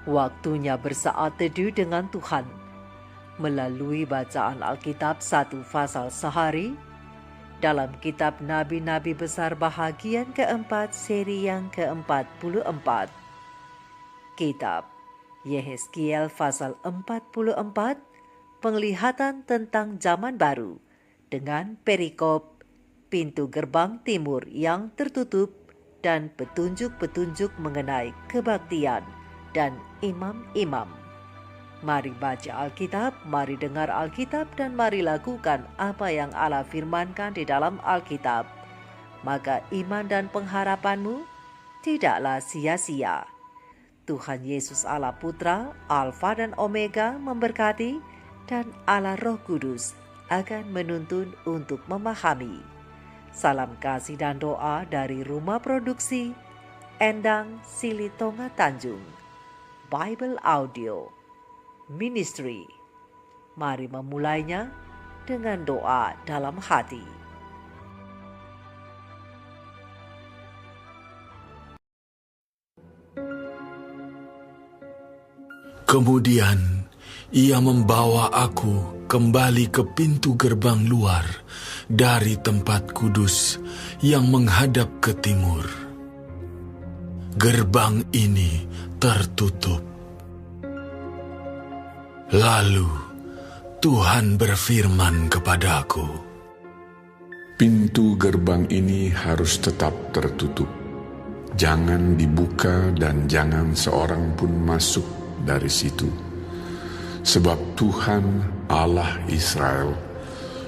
Waktunya bersaat teduh dengan Tuhan. Melalui bacaan Alkitab 1 pasal sehari, dalam kitab Nabi-Nabi Besar bahagian keempat seri yang ke-44. Kitab Yehezkiel pasal 44, penglihatan tentang zaman baru, dengan perikop pintu gerbang timur yang tertutup dan petunjuk-petunjuk mengenai kebaktian dan imam-imam. Mari baca Alkitab, mari dengar Alkitab, dan mari lakukan apa yang Allah firmankan di dalam Alkitab. Maka iman dan pengharapanmu tidaklah sia-sia. Tuhan Yesus Allah Putra, Alfa dan Omega memberkati, dan Allah Roh Kudus akan menuntun untuk memahami. Salam kasih dan doa dari Rumah Produksi Endang Silitonga Tanjung, Bible Audio Ministry. Mari memulainya dengan doa dalam hati. Kemudian ia membawa aku kembali ke pintu gerbang luar dari tempat kudus yang menghadap ke timur. Gerbang ini tertutup. Lalu Tuhan berfirman kepadaku, pintu gerbang ini harus tetap tertutup. Jangan dibuka dan jangan seorang pun masuk dari situ. Sebab Tuhan Allah Israel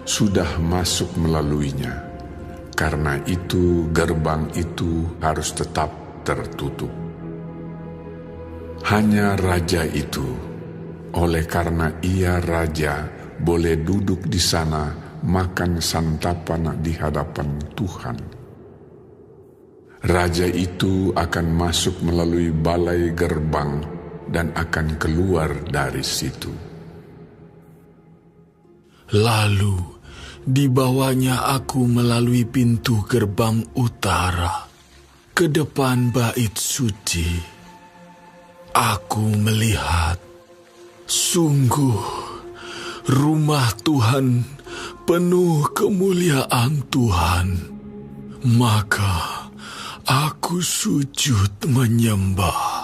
sudah masuk melaluinya. Karena itu gerbang itu harus tetap tertutup. Hanya raja itu, oleh karena ia raja, boleh duduk di sana makan santapan di hadapan Tuhan. Raja itu akan masuk melalui balai gerbang dan akan keluar dari situ. Lalu dibawanya aku melalui pintu gerbang utara ke depan bait suci. Aku melihat, sungguh rumah Tuhan penuh kemuliaan Tuhan. Maka aku sujud menyembah.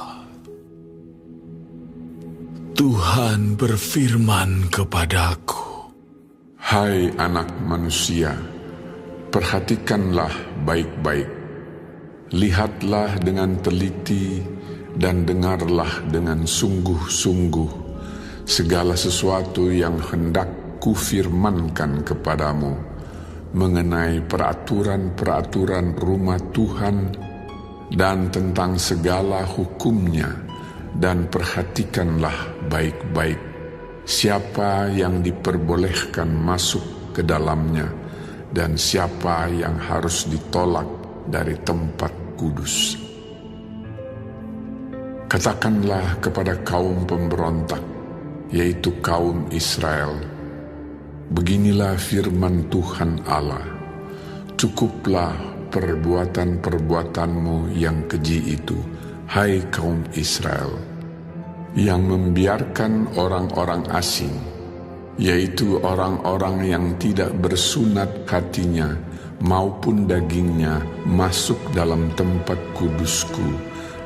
Tuhan berfirman kepadaku, hai anak manusia, perhatikanlah baik-baik. Lihatlah dengan teliti dan dengarlah dengan sungguh-sungguh segala sesuatu yang hendak kufirmankan kepadamu mengenai peraturan-peraturan rumah Tuhan dan tentang segala hukumnya. Dan perhatikanlah baik-baik siapa yang diperbolehkan masuk ke dalamnya dan siapa yang harus ditolak dari tempat kudus. Katakanlah kepada kaum pemberontak, yaitu kaum Israel, beginilah firman Tuhan Allah, cukuplah perbuatan-perbuatanmu yang keji itu, hai kaum Israel, yang membiarkan orang-orang asing, yaitu orang-orang yang tidak bersunat hatinya maupun dagingnya, masuk dalam tempat kudusku,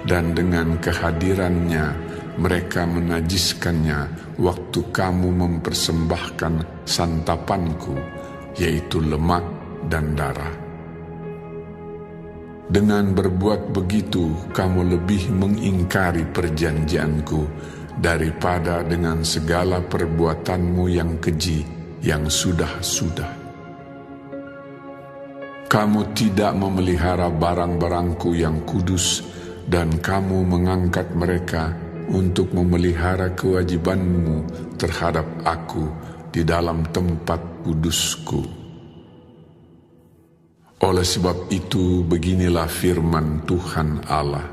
dan dengan kehadirannya mereka menajiskannya waktu kamu mempersembahkan santapanku, yaitu lemak dan darah. Dengan berbuat begitu, kamu lebih mengingkari perjanjianku daripada dengan segala perbuatanmu yang keji yang sudah-sudah. Kamu tidak memelihara barang-barangku yang kudus, dan kamu mengangkat mereka untuk memelihara kewajibanmu terhadap aku di dalam tempat kudusku. Oleh sebab itu, beginilah firman Tuhan Allah.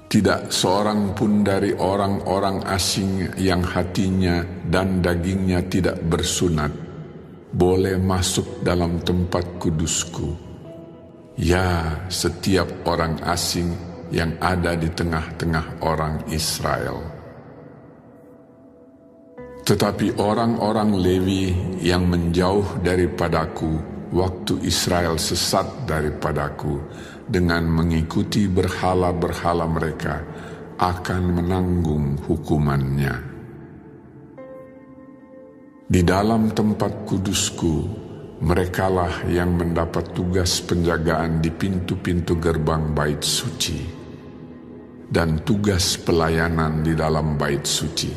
Tidak seorang pun dari orang-orang asing yang hatinya dan dagingnya tidak bersunat boleh masuk dalam tempat kudusku. Ya, setiap orang asing yang ada di tengah-tengah orang Israel. Tetapi orang-orang Lewi yang menjauh daripadaku waktu Israel sesat daripadaku dengan mengikuti berhala-berhala mereka akan menanggung hukumannya. Di dalam tempat kudusku, merekalah yang mendapat tugas penjagaan di pintu-pintu gerbang bait suci dan tugas pelayanan di dalam bait suci.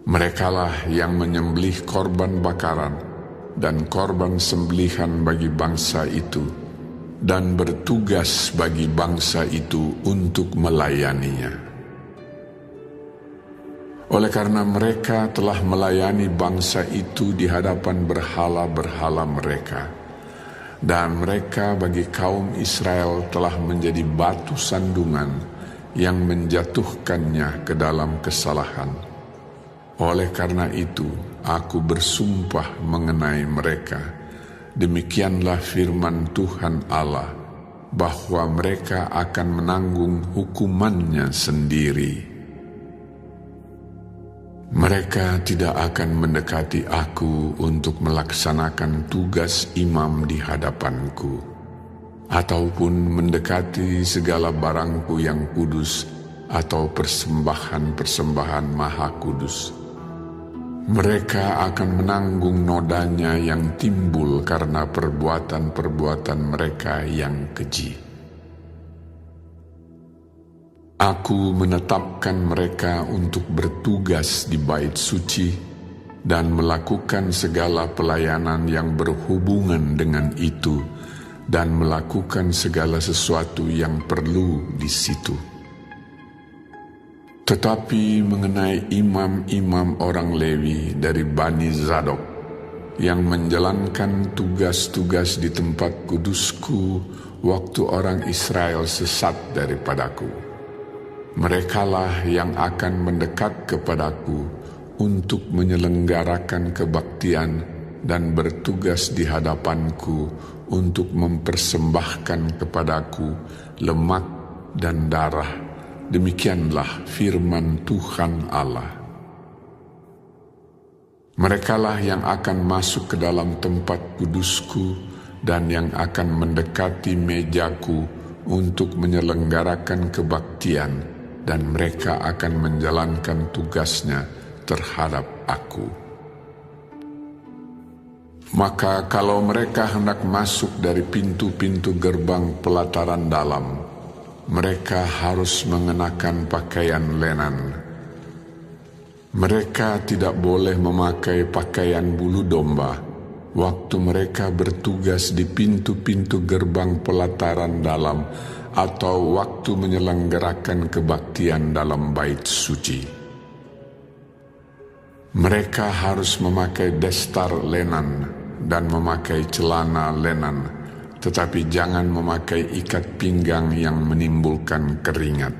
Merekalah yang menyembelih korban bakaran dan korban sembelihan bagi bangsa itu dan bertugas bagi bangsa itu untuk melayaninya. Oleh karena mereka telah melayani bangsa itu di hadapan berhala-berhala mereka, dan mereka bagi kaum Israel telah menjadi batu sandungan yang menjatuhkannya ke dalam kesalahan. Oleh karena itu, aku bersumpah mengenai mereka, demikianlah firman Tuhan Allah, bahwa mereka akan menanggung hukumannya sendiri. Mereka tidak akan mendekati aku untuk melaksanakan tugas imam di hadapanku, ataupun mendekati segala barangku yang kudus atau persembahan-persembahan maha kudus. Mereka akan menanggung nodanya yang timbul karena perbuatan-perbuatan mereka yang keji. Aku menetapkan mereka untuk bertugas di bait suci dan melakukan segala pelayanan yang berhubungan dengan itu dan melakukan segala sesuatu yang perlu di situ. Tetapi mengenai imam-imam orang Lewi dari Bani Zadok yang menjalankan tugas-tugas di tempat kudusku waktu orang Israel sesat daripadaku, merekalah yang akan mendekat kepadaku untuk menyelenggarakan kebaktian dan bertugas di hadapanku untuk mempersembahkan kepadaku lemak dan darah. Demikianlah firman Tuhan Allah. Merekalah yang akan masuk ke dalam tempat kudusku dan yang akan mendekati mejaku untuk menyelenggarakan kebaktian, dan mereka akan menjalankan tugasnya terhadap aku. Maka kalau mereka hendak masuk dari pintu-pintu gerbang pelataran dalam, mereka harus mengenakan pakaian lenan. Mereka tidak boleh memakai pakaian bulu domba waktu mereka bertugas di pintu-pintu gerbang pelataran dalam atau waktu menyelenggarakan kebaktian dalam bait suci. Mereka harus memakai destar lenan dan memakai celana lenan, tetapi jangan memakai ikat pinggang yang menimbulkan keringat.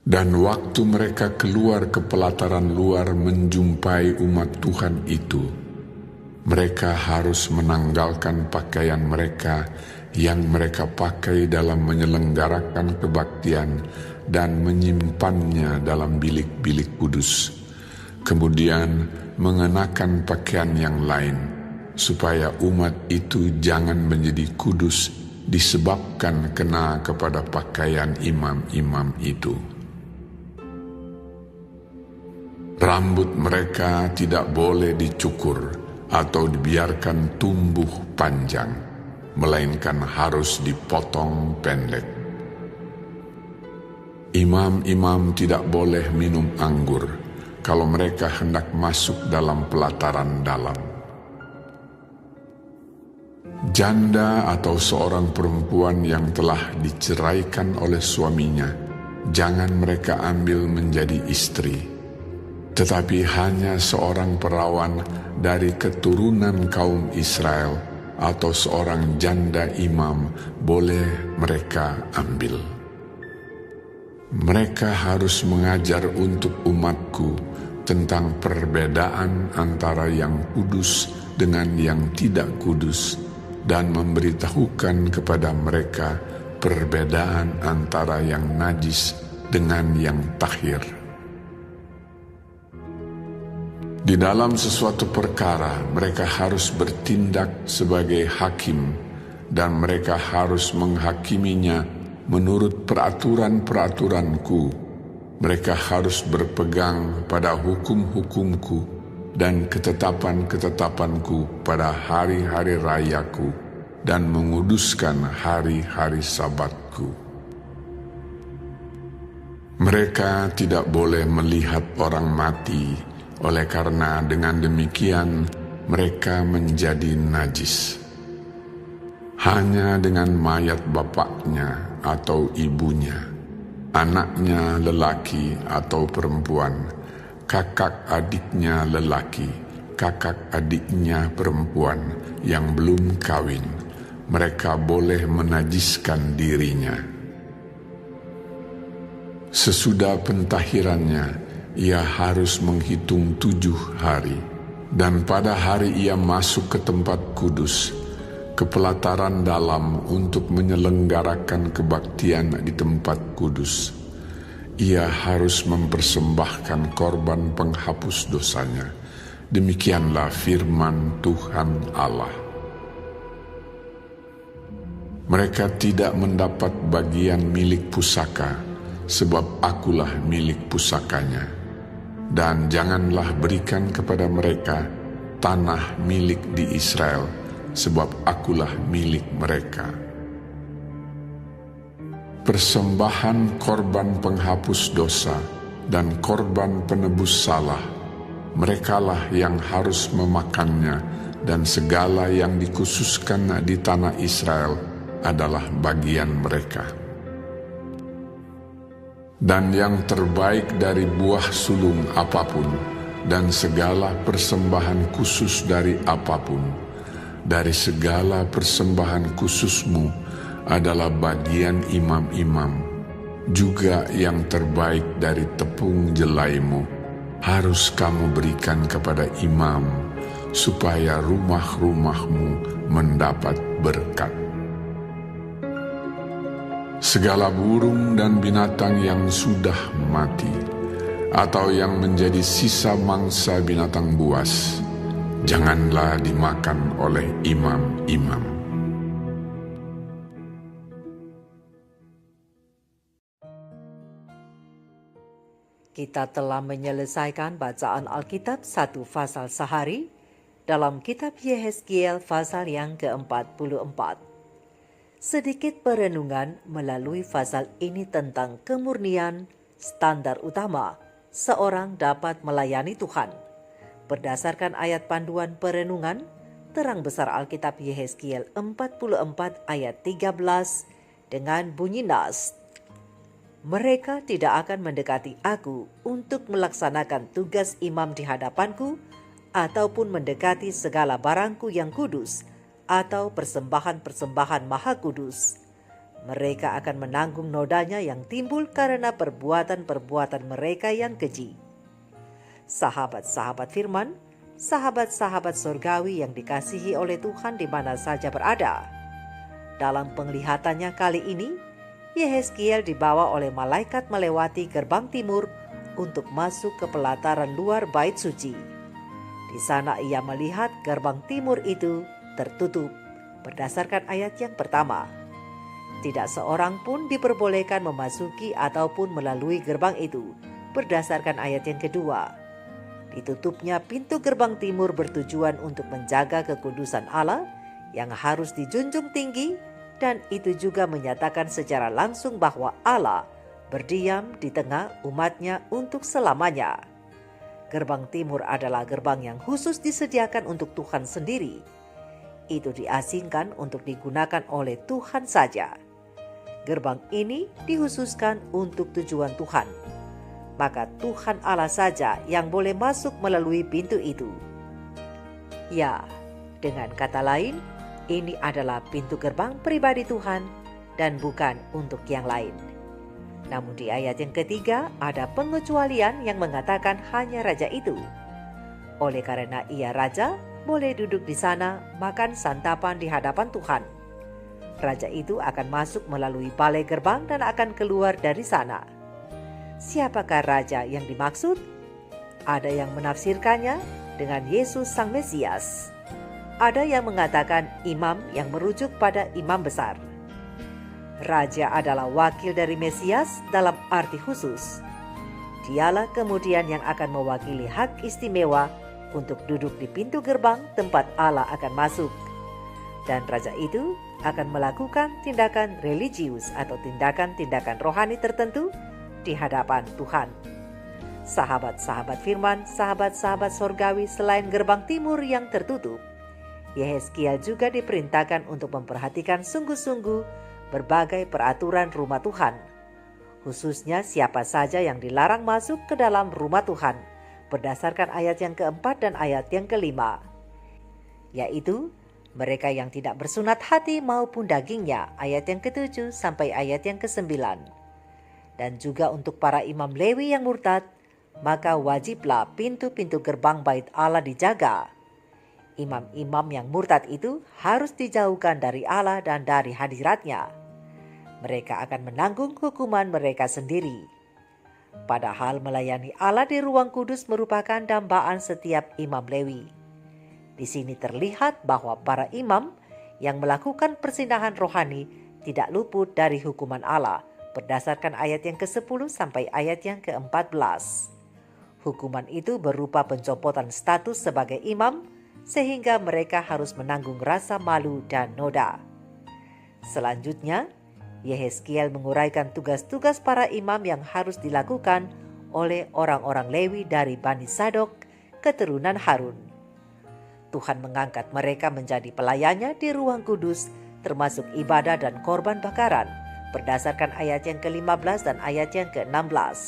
Dan waktu mereka keluar ke pelataran luar menjumpai umat Tuhan itu, mereka harus menanggalkan pakaian mereka yang mereka pakai dalam menyelenggarakan kebaktian dan menyimpannya dalam bilik-bilik kudus, kemudian mengenakan pakaian yang lain, supaya umat itu jangan menjadi kudus disebabkan kena kepada pakaian imam-imam itu. Rambut mereka tidak boleh dicukur atau dibiarkan tumbuh panjang, melainkan harus dipotong pendek. Imam-imam tidak boleh minum anggur kalau mereka hendak masuk dalam pelataran dalam. Janda atau seorang perempuan yang telah diceraikan oleh suaminya, jangan mereka ambil menjadi istri, tetapi hanya seorang perawan dari keturunan kaum Israel atau seorang janda imam boleh mereka ambil. Mereka harus mengajar untuk umatku tentang perbedaan antara yang kudus dengan yang tidak kudus, dan memberitahukan kepada mereka perbedaan antara yang najis dengan yang tahir. Di dalam sesuatu perkara, mereka harus bertindak sebagai hakim dan mereka harus menghakiminya menurut peraturan-peraturanku. Mereka harus berpegang pada hukum-hukumku dan ketetapan-ketetapanku pada hari-hari rayaku dan menguduskan hari-hari sabatku. Mereka tidak boleh melihat orang mati, oleh karena dengan demikian mereka menjadi najis. Hanya dengan mayat bapaknya atau ibunya, anaknya lelaki atau perempuan, kakak adiknya lelaki, kakak adiknya perempuan yang belum kawin, mereka boleh menajiskan dirinya. Sesudah pentahirannya, ia harus menghitung 7 hari, dan pada hari ia masuk ke tempat kudus, ke pelataran dalam untuk menyelenggarakan kebaktian di tempat kudus. Ia harus mempersembahkan korban penghapus dosanya. Demikianlah firman Tuhan Allah. Mereka tidak mendapat bagian milik pusaka, sebab akulah milik pusakanya. Dan janganlah berikan kepada mereka tanah milik di Israel, sebab akulah milik mereka. Persembahan korban penghapus dosa dan korban penebus salah, merekalah yang harus memakannya, dan segala yang dikhususkan di tanah Israel adalah bagian mereka. Dan yang terbaik dari buah sulung apapun, dan segala persembahan khusus dari apapun, dari segala persembahan khususmu adalah bagian imam-imam, juga yang terbaik dari tepung jelaimu, harus kamu berikan kepada imam, supaya rumah-rumahmu mendapat berkat. Segala burung dan binatang yang sudah mati, atau yang menjadi sisa mangsa binatang buas, janganlah dimakan oleh imam-imam. Kita telah menyelesaikan bacaan Alkitab 1 fasal sehari dalam kitab Yehezkiel fasal yang ke-44. Sedikit perenungan melalui fasal ini tentang kemurnian standar utama seorang dapat melayani Tuhan. Berdasarkan ayat panduan perenungan, terang besar Alkitab Yehezkiel 44 ayat 13 dengan bunyi nas, "Mereka tidak akan mendekati aku untuk melaksanakan tugas imam di hadapanku, ataupun mendekati segala barangku yang kudus, atau persembahan-persembahan maha kudus. Mereka akan menanggung nodanya yang timbul karena perbuatan-perbuatan mereka yang keji." Sahabat-sahabat firman, sahabat-sahabat surgawi yang dikasihi oleh Tuhan di mana saja berada. Dalam penglihatannya kali ini, Yehezkiel dibawa oleh malaikat melewati gerbang timur untuk masuk ke pelataran luar bait suci. Di sana ia melihat gerbang timur itu tertutup berdasarkan ayat yang pertama. Tidak seorang pun diperbolehkan memasuki ataupun melalui gerbang itu berdasarkan ayat yang kedua. Ditutupnya pintu gerbang timur bertujuan untuk menjaga kekudusan Allah yang harus dijunjung tinggi, dan itu juga menyatakan secara langsung bahwa Allah berdiam di tengah umatnya untuk selamanya. Gerbang timur adalah gerbang yang khusus disediakan untuk Tuhan sendiri. Itu diasingkan untuk digunakan oleh Tuhan saja. Gerbang ini dikhususkan untuk tujuan Tuhan. Maka Tuhan Allah saja yang boleh masuk melalui pintu itu. Ya, dengan kata lain, ini adalah pintu gerbang pribadi Tuhan dan bukan untuk yang lain. Namun di ayat yang ketiga ada pengecualian yang mengatakan hanya raja itu. Oleh karena ia raja, boleh duduk di sana makan santapan di hadapan Tuhan. Raja itu akan masuk melalui balai gerbang dan akan keluar dari sana. Siapakah raja yang dimaksud? Ada yang menafsirkannya dengan Yesus Sang Mesias. Ada yang mengatakan imam yang merujuk pada imam besar. Raja adalah wakil dari Mesias dalam arti khusus. Dialah kemudian yang akan mewakili hak istimewa untuk duduk di pintu gerbang tempat Allah akan masuk. Dan raja itu akan melakukan tindakan religius atau tindakan-tindakan rohani tertentu di hadapan Tuhan. Sahabat-sahabat firman, sahabat-sahabat sorgawi selain gerbang timur yang tertutup, Yehezkiel juga diperintahkan untuk memperhatikan sungguh-sungguh berbagai peraturan rumah Tuhan, khususnya siapa saja yang dilarang masuk ke dalam rumah Tuhan berdasarkan ayat yang keempat dan ayat yang kelima, yaitu mereka yang tidak bersunat hati maupun dagingnya, ayat yang ke-7 sampai ayat yang ke-9. Dan juga untuk para imam Lewi yang murtad, maka wajiblah pintu-pintu gerbang bait Allah dijaga. Imam-imam yang murtad itu harus dijauhkan dari Allah dan dari hadiratnya. Mereka akan menanggung hukuman mereka sendiri. Padahal melayani Allah di ruang kudus merupakan dambaan setiap imam Lewi. Di sini terlihat bahwa para imam yang melakukan persinahan rohani tidak luput dari hukuman Allah berdasarkan ayat yang ke-10 sampai ayat yang ke-14. Hukuman itu berupa pencopotan status sebagai imam sehingga mereka harus menanggung rasa malu dan noda. Selanjutnya, Yehezkiel menguraikan tugas-tugas para imam yang harus dilakukan oleh orang-orang Lewi dari Bani Sadok, keturunan Harun. Tuhan mengangkat mereka menjadi pelayannya di ruang kudus, termasuk ibadah dan korban bakaran, berdasarkan ayat yang ke-15 dan ayat yang ke-16.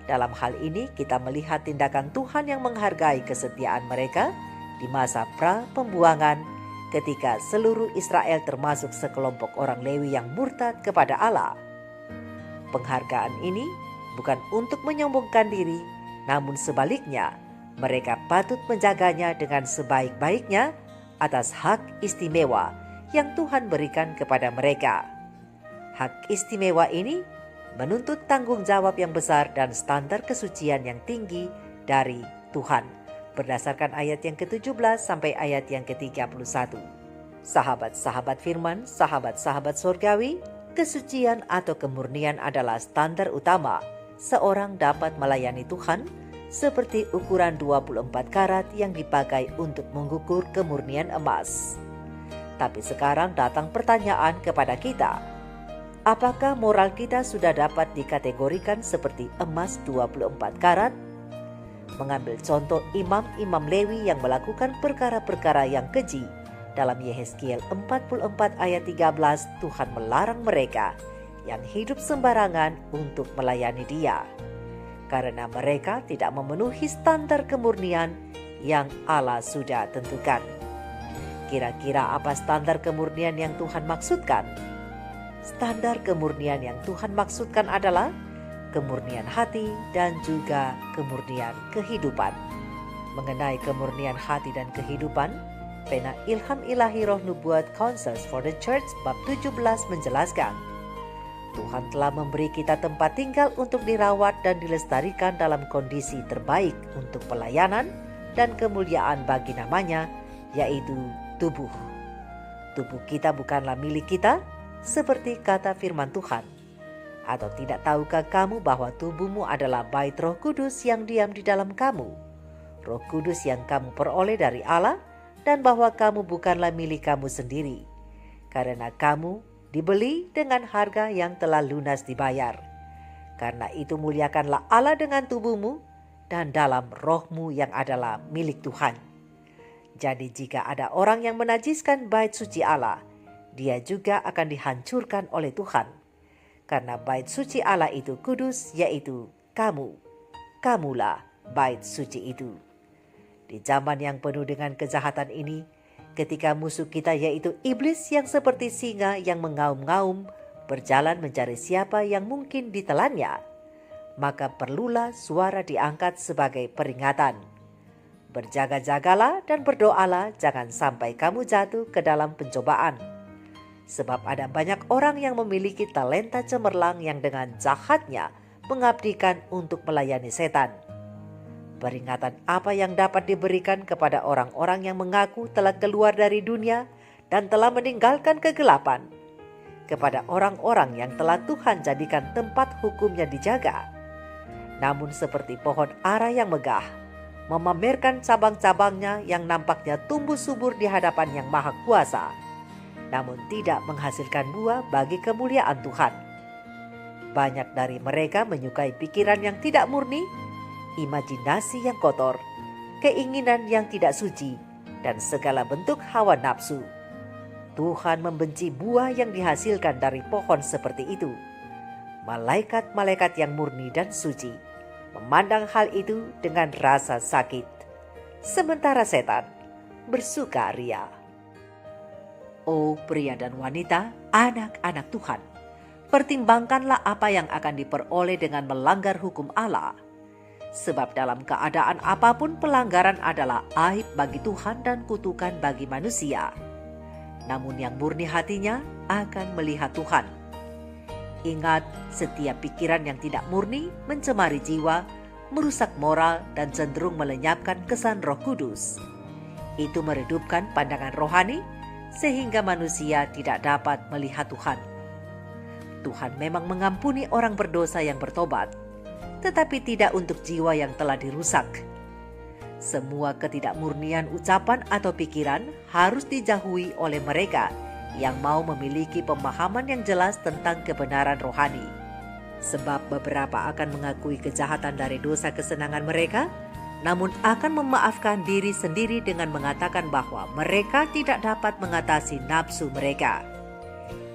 Dalam hal ini kita melihat tindakan Tuhan yang menghargai kesetiaan mereka di masa pra-pembuangan ketika seluruh Israel termasuk sekelompok orang Lewi yang murtad kepada Allah. Penghargaan ini bukan untuk menyombongkan diri, namun sebaliknya, mereka patut menjaganya dengan sebaik-baiknya atas hak istimewa yang Tuhan berikan kepada mereka. Hak istimewa ini menuntut tanggung jawab yang besar dan standar kesucian yang tinggi dari Tuhan, berdasarkan ayat yang ke-17 sampai ayat yang ke-31. Sahabat-sahabat firman, sahabat-sahabat sorgawi, kesucian atau kemurnian adalah standar utama seorang dapat melayani Tuhan, seperti ukuran 24 karat yang dipakai untuk mengukur kemurnian emas. Tapi sekarang datang pertanyaan kepada kita. Apakah moral kita sudah dapat dikategorikan seperti emas 24 karat? Mengambil contoh imam-imam Lewi yang melakukan perkara-perkara yang keji, dalam Yehezkiel 44 ayat 13 Tuhan melarang mereka yang hidup sembarangan untuk melayani Dia, karena mereka tidak memenuhi standar kemurnian yang Allah sudah tentukan. Kira-kira apa standar kemurnian yang Tuhan maksudkan? Standar kemurnian yang Tuhan maksudkan adalah kemurnian hati dan juga kemurnian kehidupan. Mengenai kemurnian hati dan kehidupan, pena Ilham Ilahi Roh Nubuat Counsels for the Church bab 17 menjelaskan, Tuhan telah memberi kita tempat tinggal untuk dirawat dan dilestarikan dalam kondisi terbaik untuk pelayanan dan kemuliaan bagi namanya, yaitu tubuh. Tubuh kita bukanlah milik kita, seperti kata firman Tuhan. Atau tidak tahukah kamu bahwa tubuhmu adalah bait Roh Kudus yang diam di dalam kamu? Roh Kudus yang kamu peroleh dari Allah, dan bahwa kamu bukanlah milik kamu sendiri, karena kamu dibeli dengan harga yang telah lunas dibayar. Karena itu muliakanlah Allah dengan tubuhmu dan dalam rohmu yang adalah milik Tuhan. Jadi jika ada orang yang menajiskan bait suci Allah, dia juga akan dihancurkan oleh Tuhan. Karena bait suci Allah itu kudus, yaitu kamu. Kamulah bait suci itu. Di zaman yang penuh dengan kejahatan ini, ketika musuh kita yaitu iblis yang seperti singa yang mengaum-ngaum berjalan mencari siapa yang mungkin ditelannya, maka perlulah suara diangkat sebagai peringatan. Berjaga-jagalah dan berdoalah jangan sampai kamu jatuh ke dalam pencobaan. Sebab ada banyak orang yang memiliki talenta cemerlang yang dengan jahatnya mengabdikan untuk melayani setan. Peringatan apa yang dapat diberikan kepada orang-orang yang mengaku telah keluar dari dunia dan telah meninggalkan kegelapan, kepada orang-orang yang telah Tuhan jadikan tempat hukumnya dijaga, namun seperti pohon ara yang megah, memamerkan cabang-cabangnya yang nampaknya tumbuh subur di hadapan Yang Maha Kuasa, namun tidak menghasilkan buah bagi kemuliaan Tuhan. Banyak dari mereka menyukai pikiran yang tidak murni, imajinasi yang kotor, keinginan yang tidak suci, dan segala bentuk hawa nafsu. Tuhan membenci buah yang dihasilkan dari pohon seperti itu. Malaikat-malaikat yang murni dan suci memandang hal itu dengan rasa sakit, sementara setan bersukaria. Oh pria dan wanita, anak-anak Tuhan, pertimbangkanlah apa yang akan diperoleh dengan melanggar hukum Allah. Sebab dalam keadaan apapun pelanggaran adalah aib bagi Tuhan dan kutukan bagi manusia. Namun yang murni hatinya akan melihat Tuhan. Ingat, setiap pikiran yang tidak murni mencemari jiwa, merusak moral, dan cenderung melenyapkan kesan Roh Kudus. Itu meredupkan pandangan rohani, sehingga manusia tidak dapat melihat Tuhan. Tuhan memang mengampuni orang berdosa yang bertobat, tetapi tidak untuk jiwa yang telah dirusak. Semua ketidakmurnian ucapan atau pikiran harus dijauhi oleh mereka yang mau memiliki pemahaman yang jelas tentang kebenaran rohani. Sebab beberapa akan mengakui kejahatan dari dosa kesenangan mereka, namun akan memaafkan diri sendiri dengan mengatakan bahwa mereka tidak dapat mengatasi nafsu mereka.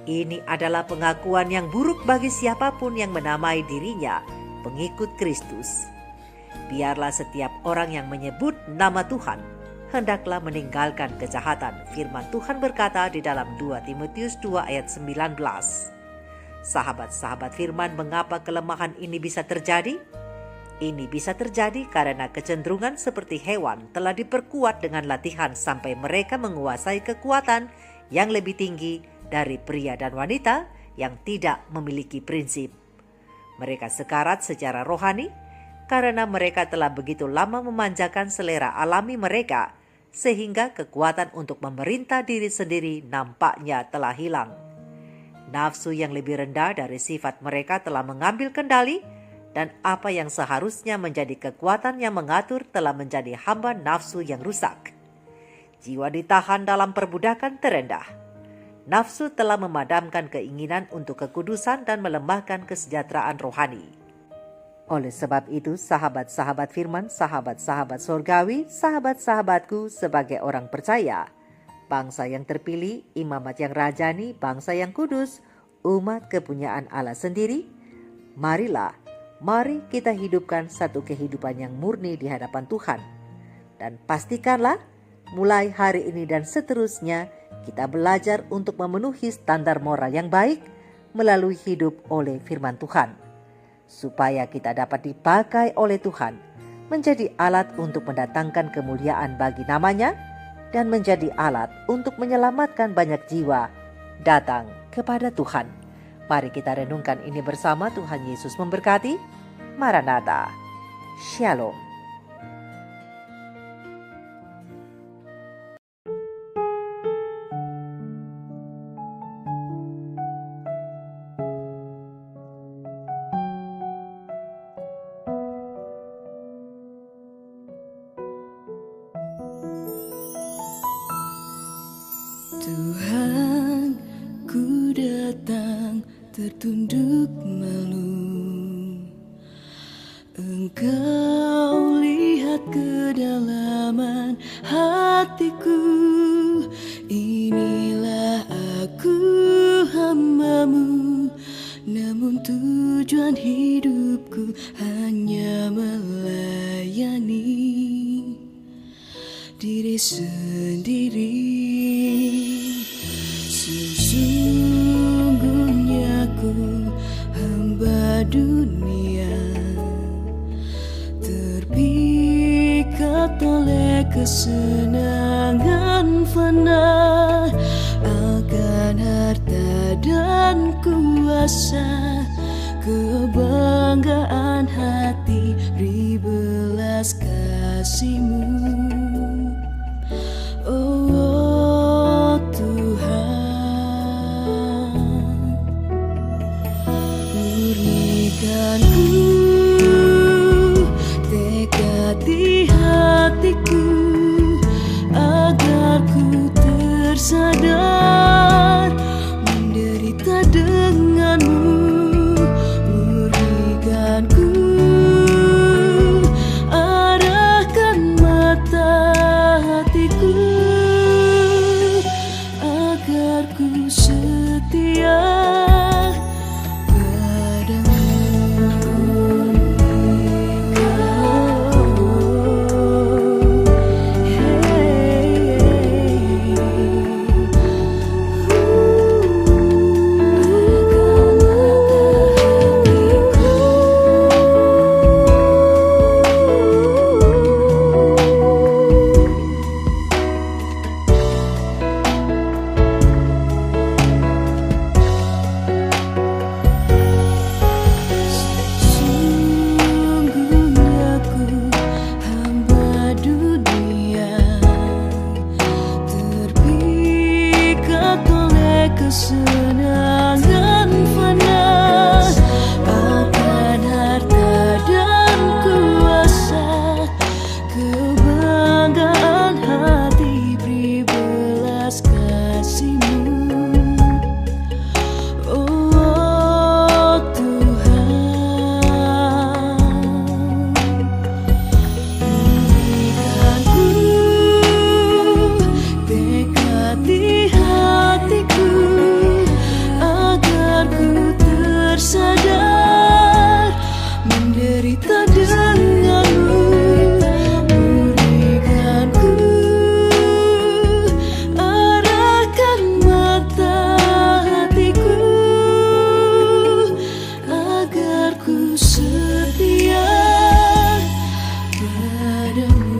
Ini adalah pengakuan yang buruk bagi siapapun yang menamai dirinya pengikut Kristus. Biarlah setiap orang yang menyebut nama Tuhan hendaklah meninggalkan kejahatan. Firman Tuhan berkata di dalam 2 Timotius 2 ayat 19. Sahabat-sahabat firman, mengapa kelemahan ini bisa terjadi? Ini bisa terjadi karena kecenderungan seperti hewan telah diperkuat dengan latihan sampai mereka menguasai kekuatan yang lebih tinggi dari pria dan wanita yang tidak memiliki prinsip. Mereka sekarat secara rohani karena mereka telah begitu lama memanjakan selera alami mereka, sehingga kekuatan untuk memerintah diri sendiri nampaknya telah hilang. Nafsu yang lebih rendah dari sifat mereka telah mengambil kendali, dan apa yang seharusnya menjadi kekuatan yang mengatur telah menjadi hamba nafsu yang rusak. Jiwa ditahan dalam perbudakan terendah. Nafsu telah memadamkan keinginan untuk kekudusan dan melemahkan kesejahteraan rohani. Oleh sebab itu, sahabat-sahabat firman, sahabat-sahabat sorgawi, sahabat-sahabatku sebagai orang percaya, bangsa yang terpilih, imamat yang rajani, bangsa yang kudus, umat kepunyaan Allah sendiri, mari kita hidupkan satu kehidupan yang murni di hadapan Tuhan. Dan pastikanlah, mulai hari ini dan seterusnya, kita belajar untuk memenuhi standar moral yang baik melalui hidup oleh firman Tuhan, supaya kita dapat dipakai oleh Tuhan menjadi alat untuk mendatangkan kemuliaan bagi namanya dan menjadi alat untuk menyelamatkan banyak jiwa datang kepada Tuhan. Mari kita renungkan ini bersama. Tuhan Yesus memberkati. Maranatha. Shalom. Tuhan, ku datang tertunduk malu. Engkau lihat kedalaman hatiku. Inilah aku hamba-Mu, namun tujuan hidupku hanya melayani diri sendiri. Sesungguhnya ku hamba dunia, terpikat oleh kesenangan fana, akan harta dan kuasa, kebanggaan hati, beri belas kasih-Mu. Oh Tuhan, murnikan tekad di hatiku, agar ku tersadar menderita denganmu. Murnikan ku, arahkan mata hatiku, agar ku setia kesenangan fana, akan harta dan kuasa, kebanggaan hati, beri belas kasih-Mu. Oh Tuhan, berikan ku tekad di hatiku, tersadar menderita denganmu. Murnikan ku, arahkan mata hatiku, agar ku setia padamu.